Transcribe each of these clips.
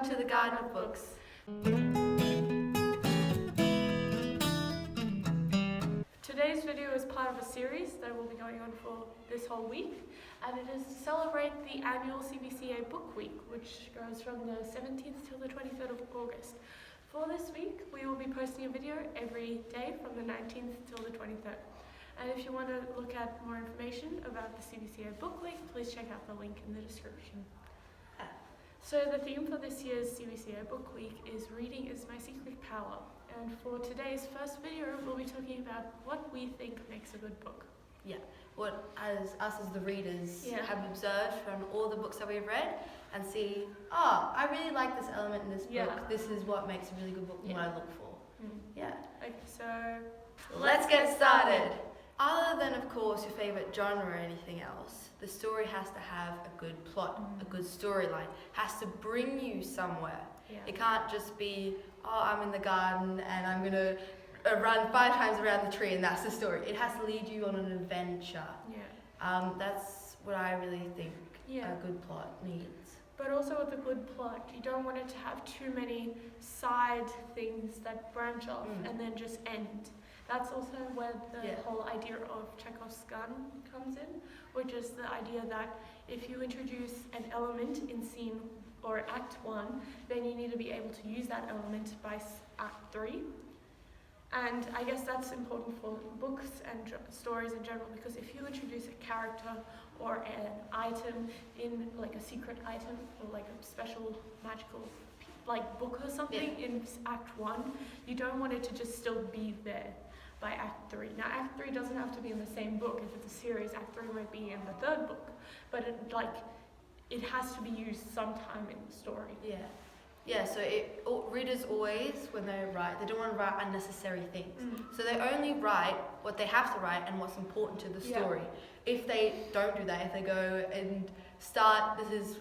Welcome to the Garden of Books. Today's video is part of a series that will be going on for this whole week, and it is to celebrate the annual CBCA Book Week, which goes from the 17th till the 23rd of August. For this week, we will be posting a video every day from the 19th till the 23rd. And if you want to look at more information about the CBCA Book Week, please check out the link in the description. So the theme for this year's CBCA Book Week is Reading is My Secret Power. And for today's first video, we'll be talking about what we think makes a good book. Yeah, what us as the readers have observed from all the books that we've read and see, I really like this element in this book. This is what makes a really good book and what I look for. Yeah. Okay, so let's get started. Other than, of course, your favourite genre or anything else, the story has to have a good plot, a good storyline. Has to bring you somewhere. Yeah. It can't just be, I'm in the garden and I'm going to run 5 times around the tree and that's the story. It has to lead you on an adventure. Yeah. That's what I really think a good plot needs. But also with a good plot, you don't want it to have too many side things that branch off and then just end. That's also where the whole idea of Chekhov's gun comes in, which is the idea that if you introduce an element in scene or Act 1, then you need to be able to use that element by Act 3. And I guess that's important for books and stories in general, because if you introduce a character or an item in like a secret item or like a special magical book or something in Act 1, you don't want it to just still be there by Act 3. Now Act 3 doesn't have to be in the same book. If it's a series, Act 3 might be in the 3rd book, but it has to be used sometime in the story. Yeah, so readers always, when they write, they don't want to write unnecessary things. So they only write what they have to write and what's important to the story. If they don't do that, if they go and start, this is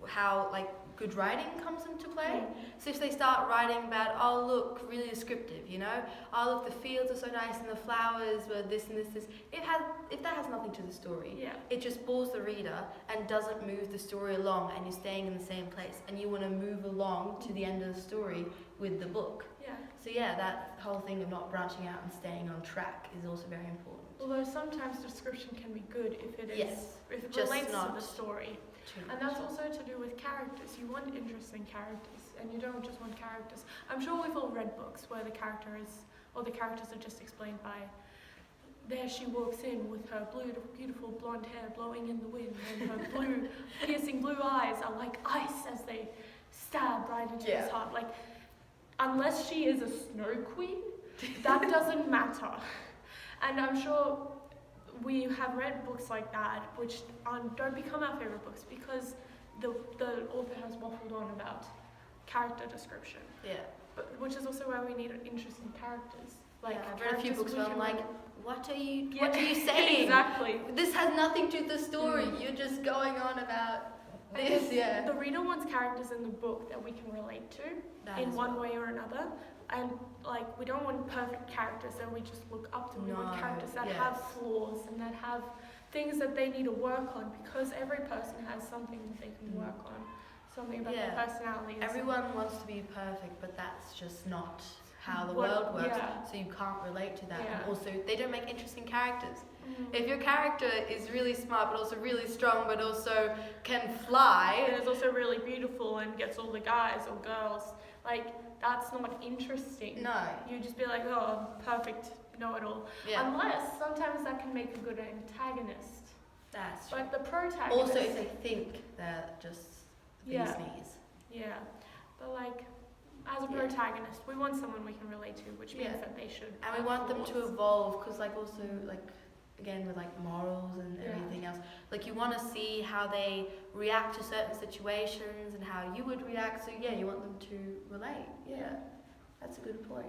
how good writing comes into play. So if they start writing about, look, really descriptive, look, the fields are so nice and the flowers were this and this. If that has nothing to the story, it just bores the reader and doesn't move the story along, and you're staying in the same place and you want to move along to the end of the story with the book. So that whole thing of not branching out and staying on track is also very important. Although sometimes description can be good if it relates to the story. And that's also to do with characters. You want interesting characters, and you don't just want characters. I'm sure we've all read books where the characters are just explained by, there she walks in with her beautiful blonde hair blowing in the wind, and her piercing blue eyes are like ice as they stab right into his heart. Unless she is a snow queen, that doesn't matter. And I'm sure we have read books like that, which don't become our favourite books because the author has waffled on about character description. But which is also why we need interesting characters. I've read a few books where I'm like, what are you saying? Exactly. This has nothing to do with the story. You're just going on about this. The reader wants characters in the book that we can relate to in one way or another. And we don't want perfect characters that we just look up to. We want characters that have flaws and that have things that they need to work on, because every person has something that they can work on, something about their personality. Everyone wants to be perfect, but that's just not how the world works. So you can't relate to that. And also, they don't make interesting characters. If your character is really smart, but also really strong, but also can fly, and is also really beautiful and gets all the guys or girls, that's not interesting. No. You just be like, perfect, know-it-all. Unless sometimes that can make a good antagonist. That's true. But the protagonist... Also, if they think they're just these knees. Yeah. But as a protagonist, we want someone we can relate to, which means that they should... And we want them to evolve, because again with morals and everything else, you want to see how they react to certain situations and how you would react, so you want them to relate. That's a good point.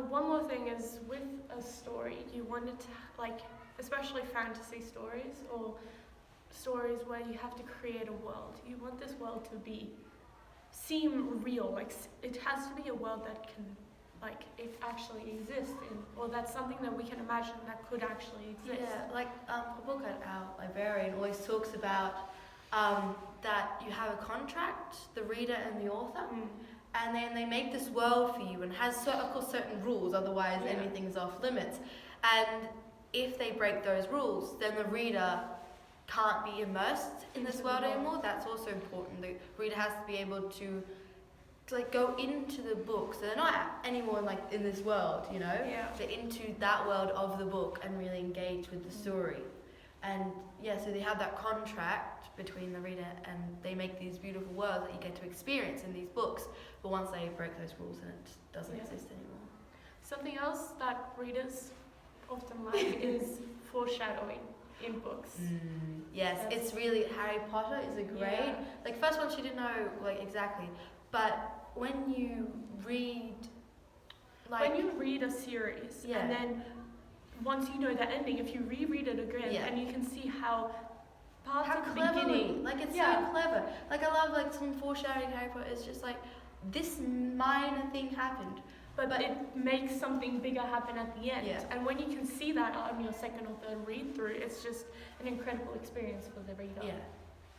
One more thing is, with a story, you want it to especially fantasy stories or stories where you have to create a world. You want this world to seem real, it has to be a world that can it actually exists in, or that's something that we can imagine that could actually exist. A book at our librarian always talks about that you have a contract, the reader and the author, and then they make this world for you and has, of course, certain rules, otherwise anything's off limits. And if they break those rules, then the reader can't be immersed in this world anymore. That's also important. The reader has to be able to like go into the book, so they're not anymore in this world, you know. They're into that world of the book and really engage with the story. And so they have that contract between the reader, and they make these beautiful worlds that you get to experience in these books. But once they break those rules, then it doesn't exist anymore. Something else that readers often like is foreshadowing in books. Yes, it's really, Harry Potter is a great, like first one she didn't know exactly, but when you read a series and then once you know the ending, if you reread it again and you can see how parts of the beginning, it's so clever. Like I love some foreshadowing Harry Potter. It's just like this minor thing happened, but it makes something bigger happen at the end. And when you can see that on your second or third read through, it's just an incredible experience for the reader. Yeah,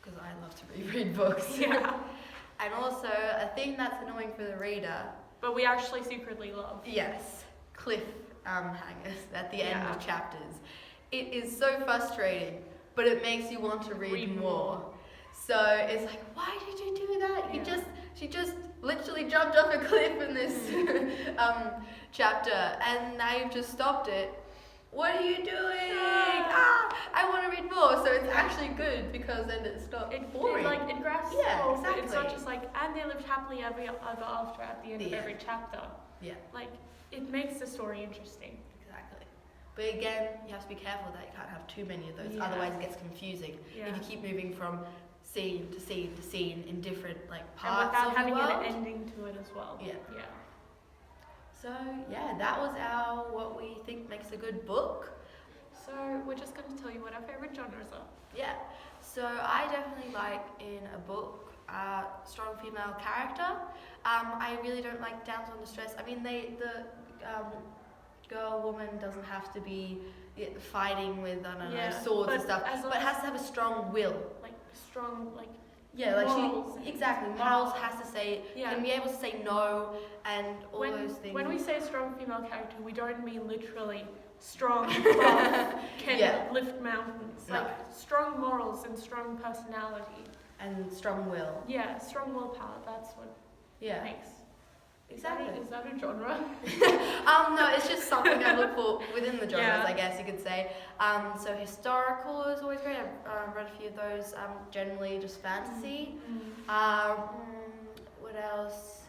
because I love to reread books. And also a thing that's annoying for the reader, but we actually secretly love. Yes, cliffhangers at the end of chapters. It is so frustrating, but it makes you want to read more. So it's like, why did you do that? She just literally jumped off a cliff in this chapter, and now you've just stopped it. What are you doing? I want to read more. So it's actually good because then it's not boring. It grasps exactly. It's not just and they lived happily ever after at the end of every chapter. It makes the story interesting. Exactly. But again, you have to be careful that you can't have too many of those. Otherwise it gets confusing. If you keep moving from scene to scene to scene in different parts and of without the world. having an ending to it as well. So that was our what we think makes a good book. So we're just going to tell you what our favorite genres are. So I definitely like in a book strong female character. I really don't like damsel in distress. I mean, the woman doesn't have to be fighting with swords and stuff, but has to have a strong will. Morals. Morals has to say, can be able to say no and all those things. When we say strong female character, we don't mean literally strong, buff, can lift mountains. Strong morals and strong personality. And strong will. Strong willpower, that's what makes. Exactly. Is that a genre? No, it's just something I look for within the genres, I guess you could say. So historical is always great. I've read a few of those. Generally just fantasy. What else?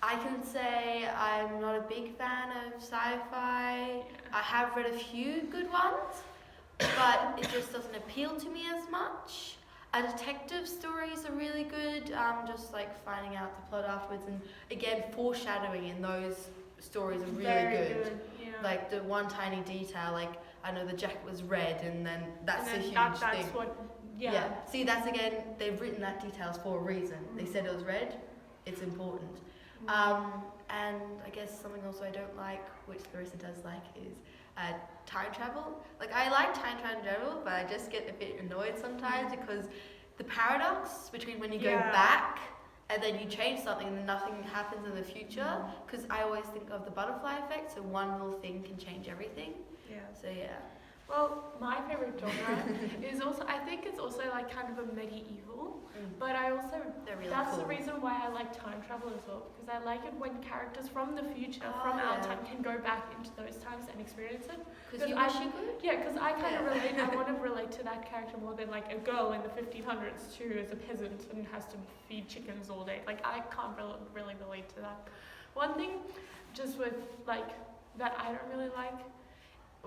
I can say I'm not a big fan of sci-fi. I have read a few good ones, but it just doesn't appeal to me as much. Detective stories are really good, just finding out the plot afterwards, and again foreshadowing in those stories are really good. The one tiny detail, I know the jacket was red, and then that's a huge thing. See, that's again, they've written that details for a reason. They said it was red, it's important. And I guess something also I don't like, which Larissa does like, is time travel. I like time travel, but I just get a bit annoyed sometimes because the paradox between when you go back and then you change something and then nothing happens in the future. Because I always think of the butterfly effect, so one little thing can change everything. So Well, my favorite genre is also, I think it's also kind of a medieval, but I also, that's the reason why I like time travel as well, because I like it when characters from the future, from our time, can go back into those times and experience it. Because you wish you could? Because I kind of relate, I want to relate to that character more than a girl in the 1500s who is a peasant and has to feed chickens all day. I can't really relate to that. One thing, just with that I don't really like,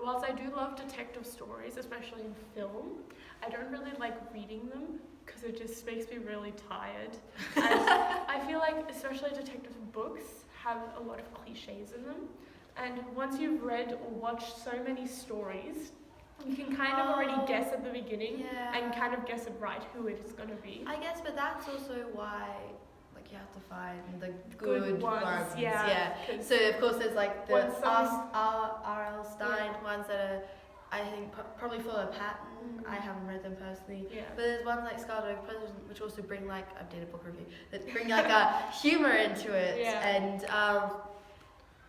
whilst I do love detective stories, especially in film, I don't really like reading them because it just makes me really tired. And I feel especially detective books have a lot of cliches in them. And once you've read or watched so many stories, you can kind of already guess at the beginning and kind of guess it right who it is going to be. I guess, but that's also why you have to find the good ones. Yeah. So of course there's the R.L. Stein ones that are I think probably follow a pattern. I haven't read them personally. Yeah. But there's ones like Scarlet Oak President, which also bring like, I've did a book review, that bring like a humour into it. Yeah. And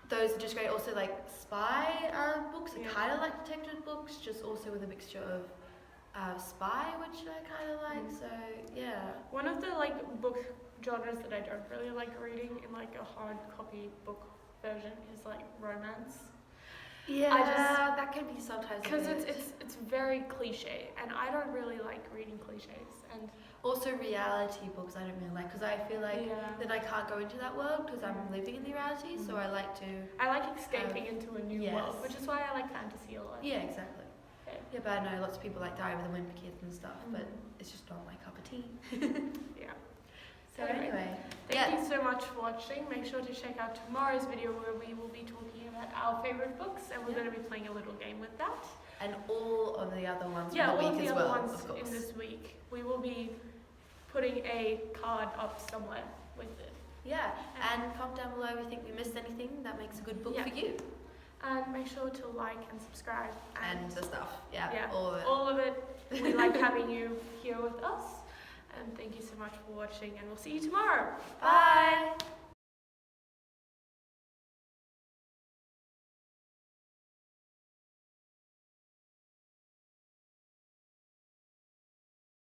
those are just great. Also like spy books, I kind of like detective books, just also with a mixture of spy, which I kind of like. So yeah. One of the like book genres that I don't really like reading in like a hard copy book version is like romance. Yeah, that can be sometimes. Because it's very cliche, and I don't really like reading cliches. And also reality books I don't really like, because I feel like then I can't go into that world because I'm living in the reality. So I like escaping into a new world, which is why I like fantasy a lot. Yeah, exactly. Okay. Yeah, but I know lots of people like Diary of the Wimpy Kids and stuff, but it's just not my cup of tea. Yeah. So anyway, thank you so much for watching. Make sure to check out tomorrow's video where we will be talking about our favourite books, and we're going to be playing a little game with that. And all of the other ones all from the of week the as other well, ones of course. in this week. We will be putting a card up somewhere with it. Yeah, and comment down below if you think we missed anything that makes a good book for you. And make sure to like and subscribe. And the stuff, all of it. All of it. We like having you here with us. And thank you so much for watching, and we'll see you tomorrow. Bye.